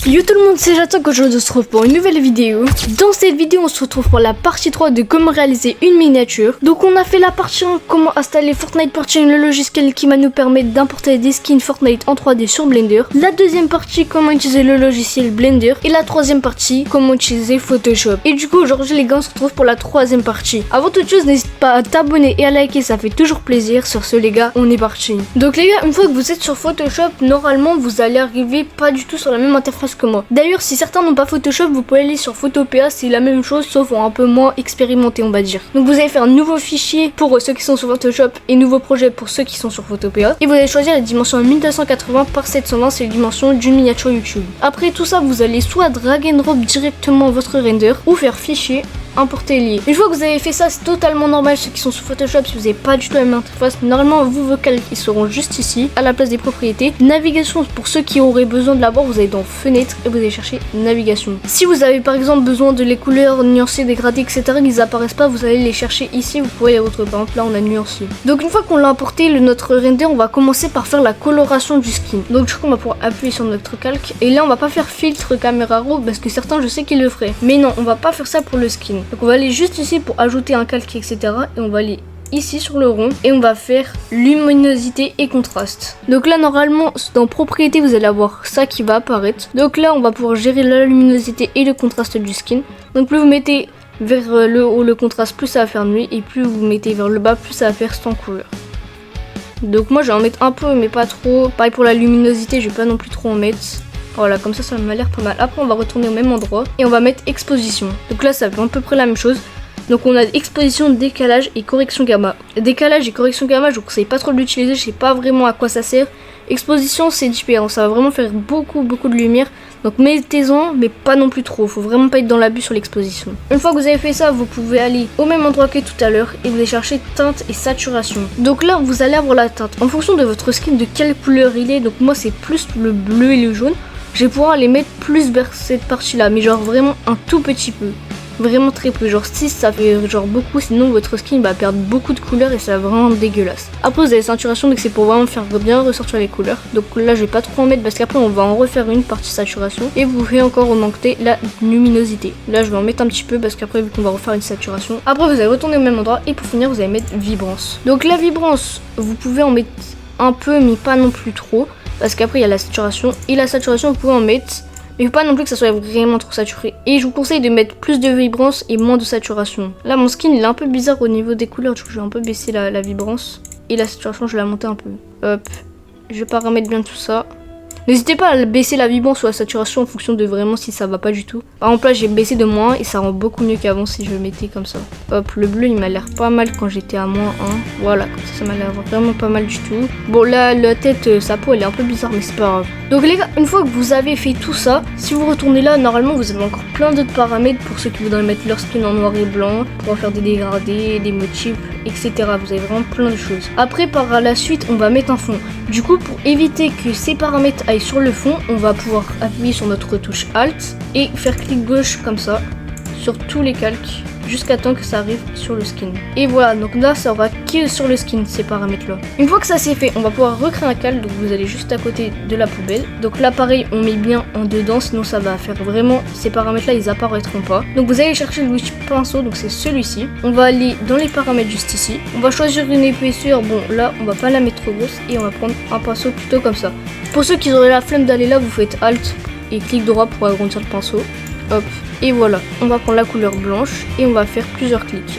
Yo tout le monde, c'est J'attends qu'aujourd'hui on se retrouve pour une nouvelle vidéo. Dans cette vidéo on se retrouve pour la partie 3 de comment réaliser une miniature. Donc on a fait la partie 1, comment installer Fortnite Parchain, le logiciel qui va nous permettre d'importer des skins Fortnite en 3D sur Blender. La deuxième partie, comment utiliser le logiciel Blender. Et la troisième partie, comment utiliser Photoshop. Et du coup aujourd'hui les gars on se retrouve pour la troisième partie. Avant toute chose, n'hésite pas à t'abonner et à liker, ça fait toujours plaisir. Sur ce les gars, on est parti. Donc les gars, une fois que vous êtes sur Photoshop, normalement vous allez arriver pas du tout sur la même interface que moi. D'ailleurs, si certains n'ont pas Photoshop, vous pouvez aller sur Photopea, c'est la même chose sauf un peu moins expérimenté on va dire. Donc vous allez faire un nouveau fichier pour ceux qui sont sur Photoshop et nouveau projet pour ceux qui sont sur Photopea. Et vous allez choisir la dimension 1280 par 720, c'est les dimensions d'une miniature YouTube. Après tout ça, vous allez soit drag and drop directement votre render ou faire fichier, importer lié. Une fois que vous avez fait ça, c'est totalement normal ceux qui sont sur Photoshop, si vous n'avez pas du tout la même interface, normalement vos calques ils seront juste ici, à la place des propriétés. Navigation, pour ceux qui auraient besoin de l'avoir, vous allez dans fenêtre et vous allez chercher navigation. Si vous avez par exemple besoin de les couleurs nuancées, dégradées, etc., ils apparaissent pas, vous allez les chercher ici, vous pouvez les retrouver. Par exemple là on a nuancé. Donc une fois qu'on l'a importé, notre render, on va commencer par faire la coloration du skin. Donc du coup on va pouvoir appuyer sur notre calque et là on va pas faire filtre caméra raw parce que certains je sais qu'ils le feraient. Mais non, on va pas faire ça pour le skin. Donc on va aller juste ici pour ajouter un calque, etc. Et on va aller ici sur le rond et on va faire luminosité et contraste. Donc là normalement dans propriété vous allez avoir ça qui va apparaître. Donc là on va pouvoir gérer la luminosité et le contraste du skin. Donc plus vous mettez vers le haut le contraste, plus ça va faire nuit, et plus vous mettez vers le bas, plus ça va faire sans couleur. Donc moi je vais en mettre un peu mais pas trop. Pareil pour la luminosité, je vais pas non plus trop en mettre. Voilà, comme ça m'a l'air pas mal. Après on va retourner au même endroit et on va mettre exposition. Donc là ça fait à peu près la même chose. Donc on a exposition, décalage et correction gamma. Décalage et correction gamma, je vous conseille pas trop de l'utiliser, je sais pas vraiment à quoi ça sert. Exposition c'est différent, ça va vraiment faire beaucoup de lumière. Donc mettez-en mais pas non plus trop, faut vraiment pas être dans l'abus sur l'exposition. Une fois que vous avez fait ça, vous pouvez aller au même endroit que tout à l'heure et vous allez chercher teinte et saturation. Donc là vous allez avoir la teinte en fonction de votre skin, de quelle couleur il est. Donc moi c'est plus le bleu et le jaune. Je vais pouvoir les mettre plus vers cette partie là, mais genre vraiment un tout petit peu. Vraiment très peu, genre 6 ça fait genre beaucoup, sinon votre skin va perdre beaucoup de couleurs et ça va vraiment dégueulasse. Après vous avez saturation, donc c'est pour vraiment faire bien ressortir les couleurs. Donc là je vais pas trop en mettre parce qu'après on va en refaire une partie saturation. Et vous pouvez encore augmenter la luminosité. Là je vais en mettre un petit peu parce qu'après vu qu'on va refaire une saturation. Après vous allez retourner au même endroit et pour finir vous allez mettre vibrance. Donc la vibrance, vous pouvez en mettre un peu mais pas non plus trop. Parce qu'après il y a la saturation, et la saturation vous pouvez en mettre, mais il faut pas non plus que ça soit vraiment trop saturé. Et je vous conseille de mettre plus de vibrance et moins de saturation. Là mon skin il est un peu bizarre au niveau des couleurs, du coup je vais un peu baisser la vibrance. Et la saturation je vais la monter un peu. Hop, je paramètre bien tout ça. N'hésitez pas à baisser la vibrance ou la saturation en fonction de vraiment si ça va pas du tout. Par exemple là j'ai baissé de moins et ça rend beaucoup mieux qu'avant si je le mettais comme ça. Hop, le bleu il m'a l'air pas mal quand j'étais à -1. Voilà, comme ça m'a l'air vraiment pas mal du tout. Bon là la tête, sa peau elle est un peu bizarre mais c'est pas grave. Donc les gars, une fois que vous avez fait tout ça, si vous retournez là, normalement vous avez encore plein d'autres paramètres pour ceux qui voudraient mettre leur skin en noir et blanc, pour faire des dégradés, des motifs, etc. Vous avez vraiment plein de choses. Après par la suite on va mettre un fond. Du coup pour éviter que ces paramètres aillent sur le fond, on va pouvoir appuyer sur notre touche Alt et faire clic gauche comme ça sur tous les calques jusqu'à temps que ça arrive sur le skin. Et voilà, donc là ça aura kill sur le skin ces paramètres là. Une fois que ça c'est fait, on va pouvoir recréer un calque, donc vous allez juste à côté de la poubelle. Donc là pareil on met bien en dedans, sinon ça va faire vraiment, ces paramètres là ils apparaîtront pas. Donc vous allez chercher le wish pinceau, donc c'est celui-ci. On va aller dans les paramètres juste ici. On va choisir une épaisseur, bon là on va pas la mettre trop grosse et on va prendre un pinceau plutôt comme ça. Pour ceux qui auraient la flemme d'aller là, vous faites Alt et clic droit pour agrandir le pinceau. Hop, et voilà, on va prendre la couleur blanche et on va faire plusieurs clics.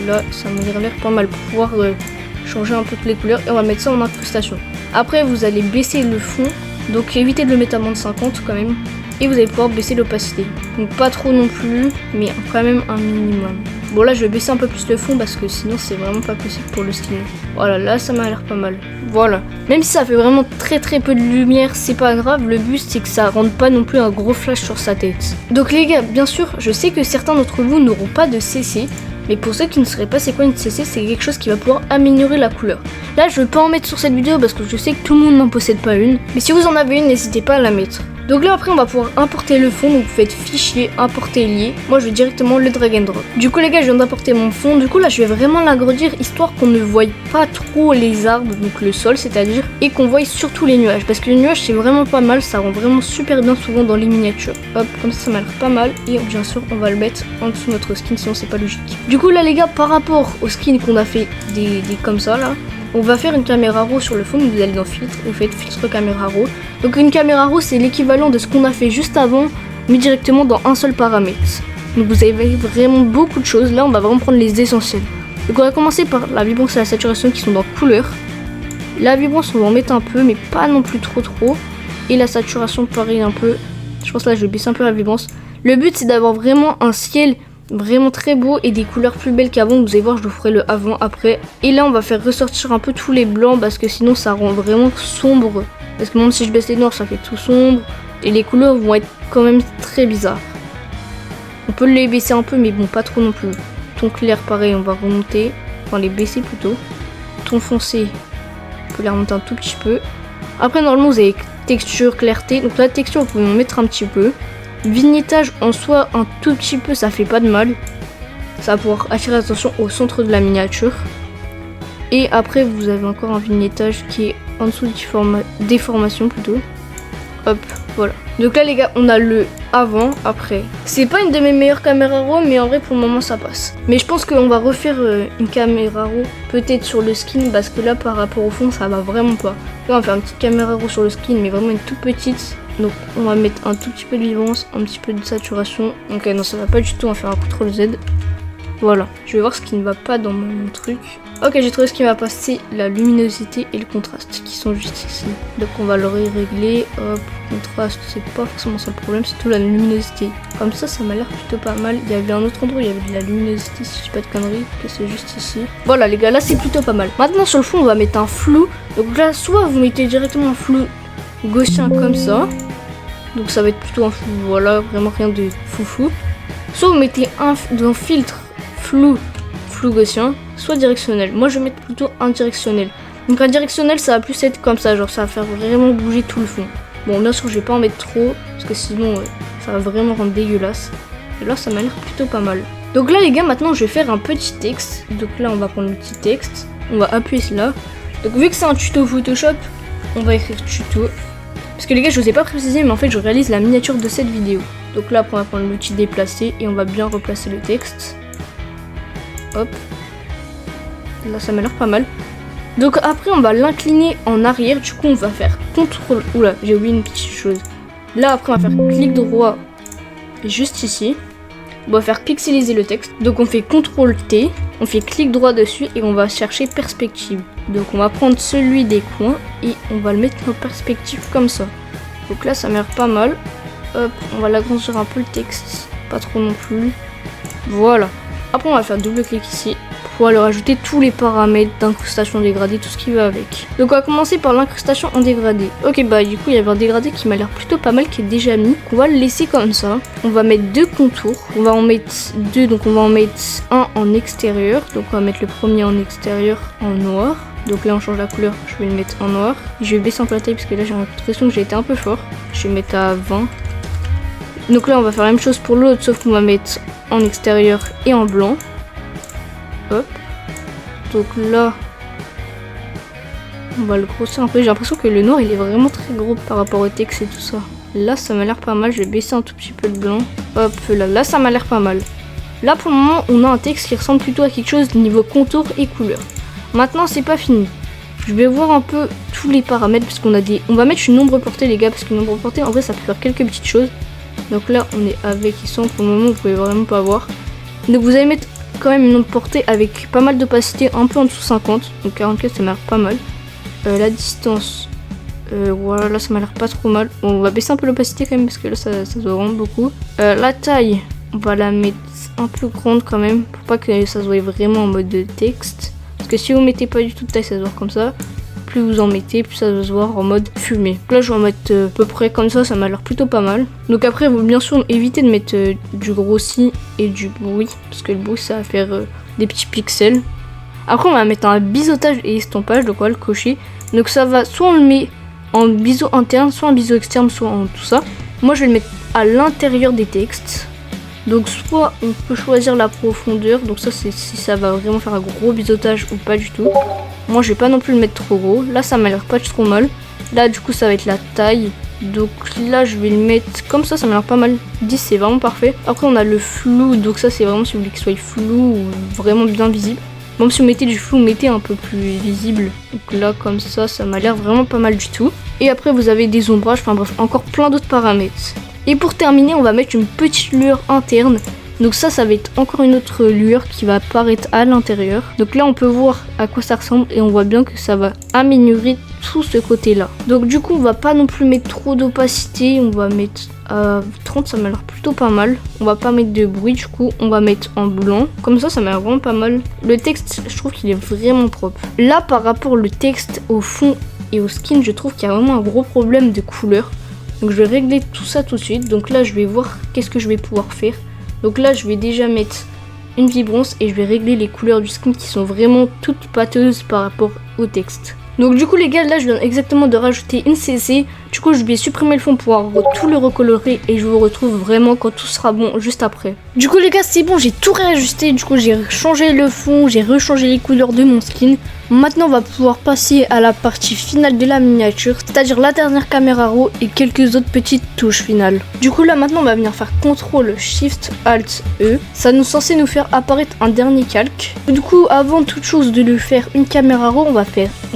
Là ça m'a l'air pas mal pour pouvoir changer un peu toutes les couleurs et on va mettre ça en incrustation. Après vous allez baisser le fond, donc évitez de le mettre à moins de 50 quand même. Et vous allez pouvoir baisser l'opacité. Donc pas trop non plus, mais quand même un minimum. Bon là je vais baisser un peu plus le fond parce que sinon c'est vraiment pas possible pour le skin. Voilà, là ça m'a l'air pas mal. Voilà. Même si ça fait vraiment très peu de lumière, c'est pas grave. Le but c'est que ça rende pas non plus un gros flash sur sa tête. Donc les gars, bien sûr, je sais que certains d'entre vous n'auront pas de CC. Mais pour ceux qui ne sauraient pas c'est quoi une CC, c'est quelque chose qui va pouvoir améliorer la couleur. Là je vais pas en mettre sur cette vidéo parce que je sais que tout le monde n'en possède pas une. Mais si vous en avez une, n'hésitez pas à la mettre. Donc là après on va pouvoir importer le fond, donc vous faites fichier, importer lié. Moi je vais directement le drag and drop. Du coup les gars je viens d'importer mon fond, du coup là je vais vraiment l'agrandir histoire qu'on ne voie pas trop les arbres, donc le sol c'est-à-dire, et qu'on voie surtout les nuages. Parce que les nuages c'est vraiment pas mal, ça rend vraiment super bien souvent dans les miniatures. Hop, comme ça m'a l'air pas mal, et bien sûr on va le mettre en dessous de notre skin sinon c'est pas logique. Du coup là les gars par rapport au skin qu'on a fait des comme ça là, on va faire une caméra raw sur le fond, vous allez dans filtre, vous faites filtre caméra raw. Donc une caméra raw c'est l'équivalent de ce qu'on a fait juste avant, mais directement dans un seul paramètre. Donc vous avez vraiment beaucoup de choses, là on va vraiment prendre les essentiels. Donc on va commencer par la vibrance et la saturation qui sont dans couleur. La vibrance on va en mettre un peu, mais pas non plus trop. Et la saturation pareil un peu, je pense là je vais baisser un peu la vibrance. Le but c'est d'avoir vraiment un ciel vraiment très beau et des couleurs plus belles qu'avant. Vous allez voir je vous ferai le avant après. Et là on va faire ressortir un peu tous les blancs parce que sinon ça rend vraiment sombre. Parce que même si je baisse les noirs ça fait tout sombre. Et les couleurs vont être quand même très bizarres. On peut les baisser un peu mais bon pas trop non plus. Ton clair pareil on va remonter. Enfin les baisser plutôt. Ton foncé on peut les remonter un tout petit peu. Après normalement vous avez texture, clarté. Donc la texture vous pouvez en mettre un petit peu. Vignettage en soi un tout petit peu ça fait pas de mal. Ça va pouvoir attirer l'attention au centre de la miniature. Et après vous avez encore un vignettage qui est en dessous des formations plutôt. Hop, voilà. Donc là les gars on a le avant, après. C'est pas une de mes meilleures caméras RAW mais en vrai pour le moment ça passe. Mais je pense qu'on va refaire une caméra RAW peut-être sur le skin parce que là par rapport au fond ça va vraiment pas. Là on va faire une petite caméra RAW sur le skin mais vraiment une toute petite. Donc on va mettre un tout petit peu de vibrance, un petit peu de saturation. Ok non ça va pas du tout, on va faire un CTRL Z. Voilà, je vais voir ce qui ne va pas dans mon truc. Ok j'ai trouvé ce qui va pas, c'est la luminosité et le contraste qui sont juste ici. Donc on va le régler, hop, contraste c'est pas forcément ça le problème, c'est tout la luminosité. Comme ça m'a l'air plutôt pas mal. Il y avait un autre endroit où il y avait de la luminosité si je dis pas de conneries, que c'est juste ici. Voilà les gars là c'est plutôt pas mal. Maintenant sur le fond on va mettre un flou. Donc là soit vous mettez directement un flou gaussien comme ça. Donc ça va être plutôt un flou, voilà, vraiment rien de foufou. Soit vous mettez un filtre flou gaussien, soit directionnel. Moi je vais mettre plutôt un directionnel. Donc un directionnel ça va plus être comme ça, genre ça va faire vraiment bouger tout le fond. Bon bien sûr je vais pas en mettre trop, parce que sinon ça va vraiment rendre dégueulasse. Et là ça m'a l'air plutôt pas mal. Donc là les gars maintenant je vais faire un petit texte. Donc là on va prendre le petit texte, on va appuyer cela. Donc vu que c'est un tuto Photoshop, on va écrire tuto. Parce que les gars je vous ai pas précisé mais en fait je réalise la miniature de cette vidéo. Donc là après on va prendre l'outil déplacer et on va bien replacer le texte. Hop. Là ça m'a l'air pas mal. Donc après on va l'incliner en arrière. Du coup on va faire CTRL. Oula j'ai oublié une petite chose. Là après on va faire clic droit juste ici. On va faire pixeliser le texte. Donc on fait CTRL T. On fait clic droit dessus et on va chercher perspective. Donc on va prendre celui des coins et on va le mettre en perspective comme ça. Donc là ça m'a l'air pas mal. Hop, on va l'agrandir un peu le texte. Pas trop non plus. Voilà. Après on va faire double clic ici pour aller rajouter tous les paramètres d'incrustation dégradée, tout ce qui va avec. Donc on va commencer par l'incrustation en dégradé. Ok bah du coup il y avait un dégradé qui m'a l'air plutôt pas mal, qui est déjà mis. On va le laisser comme ça. On va mettre deux contours. On va en mettre deux, donc on va en mettre un en extérieur. Donc on va mettre le premier en extérieur en noir. Donc là on change la couleur, je vais le mettre en noir. Je vais baisser un peu la taille parce que là j'ai l'impression que j'ai été un peu fort. Je vais mettre à 20. Donc là on va faire la même chose pour l'autre sauf qu'on va mettre en extérieur et en blanc. Hop. Donc là on va le grossir un peu. J'ai l'impression que le noir il est vraiment très gros par rapport au texte et tout ça. Là ça m'a l'air pas mal, je vais baisser un tout petit peu le blanc. Hop là ça m'a l'air pas mal. Là pour le moment on a un texte qui ressemble plutôt à quelque chose niveau contour et couleur. Maintenant c'est pas fini. Je vais voir un peu tous les paramètres parce qu'on a des... On va mettre une ombre portée les gars parce qu'une ombre portée en vrai ça peut faire quelques petites choses. Donc là on est avec ils sont pour le moment vous pouvez vraiment pas voir. Donc vous allez mettre quand même une ombre portée avec pas mal d'opacité, un peu en dessous 50. Donc 44 ça m'a l'air pas mal. La distance, voilà là ça m'a l'air pas trop mal. Bon, on va baisser un peu l'opacité quand même parce que là ça se voit vraiment beaucoup. La taille on va la mettre un peu grande quand même pour pas que ça se voie vraiment en mode de texte. Parce que si vous mettez pas du tout de taille ça se voit comme ça. Plus vous en mettez, plus ça va se voir en mode fumé. Là je vais en mettre à peu près comme ça m'a l'air plutôt pas mal. Donc après vous bien sûr évitez de mettre du grossi et du bruit. Parce que le bruit ça va faire des petits pixels. Après on va mettre un biseautage et estampage, donc on va le cocher. Donc ça va, soit on le met en biseau interne, soit en biseau externe, soit en tout ça. Moi je vais le mettre à l'intérieur des textes. Donc soit on peut choisir la profondeur, donc ça c'est si ça va vraiment faire un gros biseautage ou pas du tout. Moi je vais pas non plus le mettre trop gros, là ça m'a l'air pas trop mal. Là du coup ça va être la taille, donc là je vais le mettre comme ça m'a l'air pas mal. 10 c'est vraiment parfait. Après on a le flou, donc ça c'est vraiment si vous voulez qu'il soit flou ou vraiment bien visible. Même si vous mettez du flou, mettez un peu plus visible. Donc là comme ça m'a l'air vraiment pas mal du tout. Et après vous avez des ombrages, enfin bref encore plein d'autres paramètres. Et pour terminer, on va mettre une petite lueur interne. Donc ça va être encore une autre lueur qui va apparaître à l'intérieur. Donc là, on peut voir à quoi ça ressemble et on voit bien que ça va améliorer tout ce côté-là. Donc du coup, on va pas non plus mettre trop d'opacité. On va mettre à 30, ça m'a l'air plutôt pas mal. On va pas mettre de bruit, du coup, on va mettre en blanc. Comme ça m'a l'air vraiment pas mal. Le texte, je trouve qu'il est vraiment propre. Là, par rapport au texte, au fond et au skin, je trouve qu'il y a vraiment un gros problème de couleur. Donc je vais régler tout ça tout de suite. Donc là je vais voir qu'est-ce que je vais pouvoir faire. Donc là je vais déjà mettre une vibrance et je vais régler les couleurs du skin qui sont vraiment toutes pâteuses par rapport au texte. Donc du coup les gars, là je viens exactement de rajouter une CC. Du coup je vais supprimer le fond pour tout le recolorer et je vous retrouve vraiment quand tout sera bon juste après. Du coup les gars c'est bon, j'ai tout réajusté. Du coup j'ai changé le fond, j'ai rechangé les couleurs de mon skin. Maintenant on va pouvoir passer à la partie finale de la miniature, c'est-à-dire la dernière caméra raw et quelques autres petites touches finales. Du coup là maintenant on va venir faire CTRL SHIFT ALT E. Ça nous censé nous faire apparaître un dernier calque. Du coup avant toute chose de le faire une caméra raw, on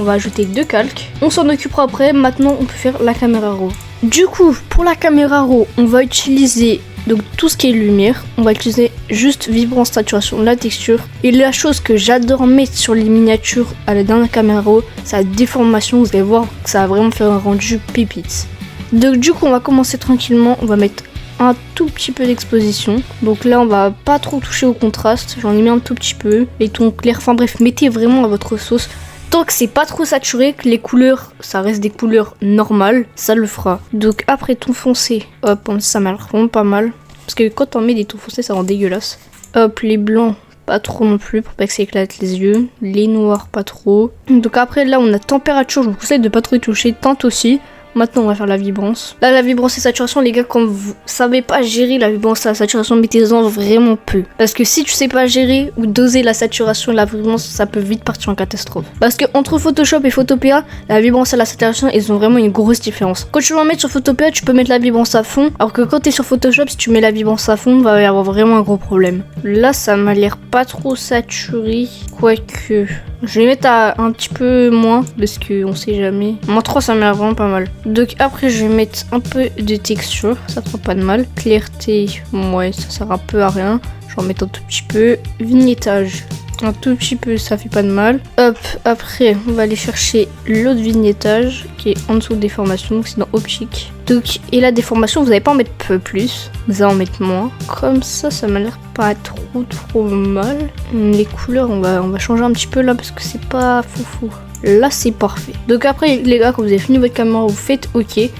va ajouter 2 calques. On s'en occupera après. Maintenant on peut faire la caméra raw. Du coup pour la caméra raw on va utiliser donc tout ce qui est lumière, on va utiliser juste vibrance, saturation, la texture. Et la chose que j'adore mettre sur les miniatures à la dernière caméra raw, c'est la déformation. Vous allez voir que ça va vraiment faire un rendu pépite. Donc du coup on va commencer tranquillement, on va mettre un tout petit peu d'exposition. Donc là on va pas trop toucher au contraste, j'en ai mis un tout petit peu. Les tons clairs, enfin bref, mettez vraiment à votre sauce. Tant que c'est pas trop saturé, que les couleurs, ça reste des couleurs normales, ça le fera. Donc après ton foncé, hop, ça m'a l'air vraiment pas mal. Parce que quand on met des tons foncés, ça rend dégueulasse. Hop, les blancs, pas trop non plus, pour pas que ça éclate les yeux. Les noirs, pas trop. Donc après, là, on a température, je vous conseille de pas trop y toucher, teinte aussi. Maintenant on va faire la vibrance. Là la vibrance et saturation les gars, quand vous savez pas gérer la vibrance et la saturation, mettez-en vraiment peu. Parce que si tu sais pas gérer ou doser la saturation et la vibrance, ça peut vite partir en catastrophe. Parce que entre Photoshop et Photopea, la vibrance et la saturation, ils ont vraiment une grosse différence. Quand tu vas en mettre sur Photopea, tu peux mettre la vibrance à fond. Alors que quand t'es sur Photoshop, si tu mets la vibrance à fond, il va y avoir vraiment un gros problème. Là ça m'a l'air pas trop saturé. Quoique... je vais mettre à un petit peu moins parce qu'on sait jamais. Moins 3 ça m'a l'air vraiment pas mal. Donc après je vais mettre un peu de texture, ça fera pas de mal. Clarté, ouais ça sert un peu à rien. Je vais en mettre un tout petit peu. Vignettage, un tout petit peu, ça fait pas de mal. Hop, après on va aller chercher l'autre vignettage qui est en dessous de déformation, donc c'est dans optique. Donc, et la déformation vous n'allez pas en mettre peu plus, vous allez en mettre moins. Comme ça m'a l'air pas trop mal. Les couleurs on va changer un petit peu là parce que c'est pas foufou. Là c'est parfait. Donc après les gars, quand vous avez fini votre caméra, vous faites OK. Et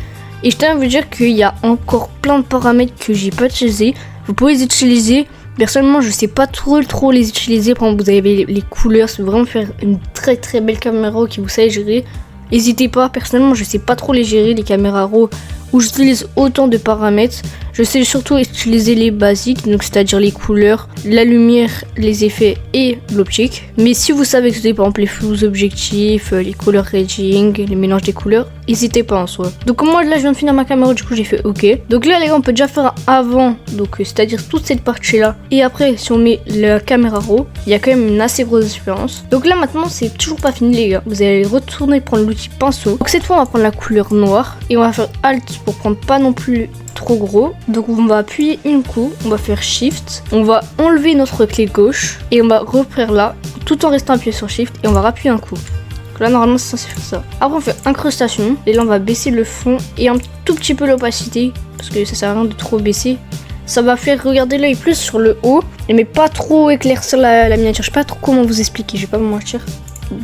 je tiens à vous dire qu'il y a encore plein de paramètres que j'ai pas utilisés. Vous pouvez les utiliser. Personnellement je sais pas trop les utiliser. Par exemple vous avez les couleurs, c'est vraiment faire une très belle caméra qui vous savez gérer. N'hésitez pas, personnellement je sais pas trop les gérer les caméras RAW où j'utilise autant de paramètres. Je sais surtout utiliser les basiques, donc c'est-à-dire les couleurs, la lumière, les effets et l'optique. Mais si vous savez utiliser par exemple les flous objectifs, les color grading, les mélanges des couleurs, n'hésitez pas en soi. Donc moi là je viens de finir ma caméra, du coup j'ai fait OK. Donc là les gars on peut déjà faire un avant, donc c'est-à-dire toute cette partie là. Et après si on met la caméra RAW, il y a quand même une assez grosse différence. Donc là maintenant c'est toujours pas fini les gars. Vous allez retourner prendre l'outil pinceau. Donc cette fois on va prendre la couleur noire et on va faire Alt pour prendre pas non plus trop gros. Donc on va appuyer une coup, on va faire Shift, on va enlever notre clé gauche et on va reprendre là tout en restant appuyé sur Shift et on va appuyer un coup. Donc là normalement c'est censé faire ça. Après on fait incrustation et là on va baisser le fond et un tout petit peu l'opacité parce que ça sert à rien de trop baisser. Ça va faire regarder l'œil plus sur le haut mais pas trop éclaircir la miniature. Je sais pas trop comment vous expliquer, je vais pas vous mentir.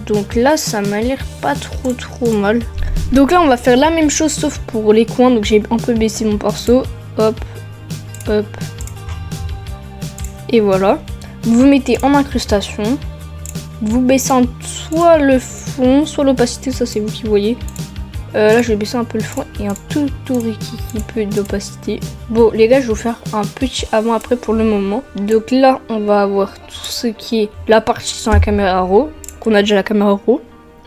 Donc là ça m'a l'air pas trop mal. Donc là on va faire la même chose sauf pour les coins, donc j'ai un peu baissé mon pinceau, hop, et voilà. Vous mettez en incrustation, vous baissez soit le fond, soit l'opacité, ça c'est vous qui voyez. Là je vais baisser un peu le fond et un tout petit peu d'opacité. Bon les gars, je vais vous faire un petit avant-après pour le moment. Donc là on va avoir tout ce qui est la partie sur la caméra RAW, qu'on a déjà la caméra RAW.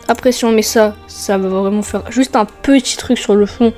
Après si on met ça, ça va vraiment faire juste un petit truc sur le fond,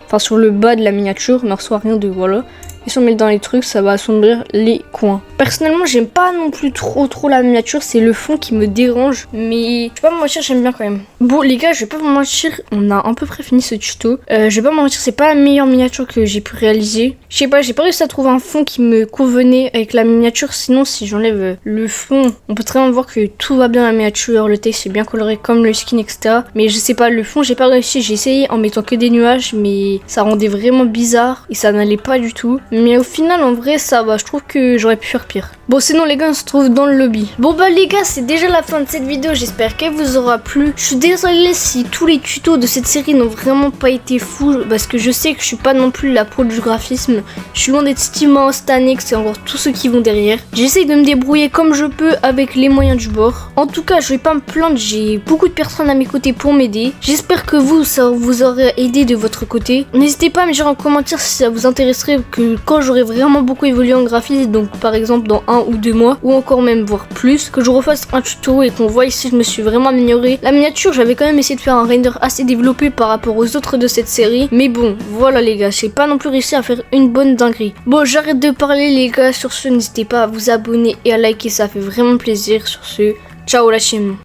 enfin sur le bas de la miniature, mais on reçoit rien de voilà. Et si on met dans les trucs, ça va assombrir les coins. Personnellement, j'aime pas non plus trop la miniature, c'est le fond qui me dérange. Mais je vais pas me mentir, j'aime bien quand même. Bon les gars, je vais pas vous mentir, on a à peu près fini ce tuto. Je vais pas me mentir, c'est pas la meilleure miniature que j'ai pu réaliser. Je sais pas, j'ai pas réussi à trouver un fond qui me convenait avec la miniature. Sinon, si j'enlève le fond, on peut très bien voir que tout va bien la miniature. Le texte est bien coloré comme le skin, etc. Mais je sais pas, le fond, j'ai pas réussi. J'ai essayé en mettant que des nuages, mais ça rendait vraiment bizarre et ça n'allait pas du tout. Mais au final, en vrai, ça va. Je trouve que j'aurais pu faire pire. Bon, sinon, les gars, on se trouve dans le lobby. Bon, bah, les gars, c'est déjà la fin de cette vidéo. J'espère qu'elle vous aura plu. Je suis désolée si tous les tutos de cette série n'ont vraiment pas été fous. Parce que je sais que je suis pas non plus la pro du graphisme. Je suis loin d'être Steamon, Stanix et encore tous ceux qui vont derrière. J'essaye de me débrouiller comme je peux avec les moyens du bord. En tout cas, je vais pas me plaindre. J'ai beaucoup de personnes à mes côtés pour m'aider. J'espère que vous, ça vous aurait aidé de votre côté. N'hésitez pas à me dire en commentaire si ça vous intéresserait que quand j'aurai vraiment beaucoup évolué en graphisme, donc par exemple dans 1 ou 2 mois, ou encore même voire plus, que je refasse un tuto et qu'on voit si je me suis vraiment amélioré. La miniature, j'avais quand même essayé de faire un render assez développé par rapport aux autres de cette série, mais bon, voilà les gars, j'ai pas non plus réussi à faire une bonne dinguerie. Bon, j'arrête de parler les gars, sur ce, n'hésitez pas à vous abonner et à liker, ça fait vraiment plaisir. Sur ce, ciao la team.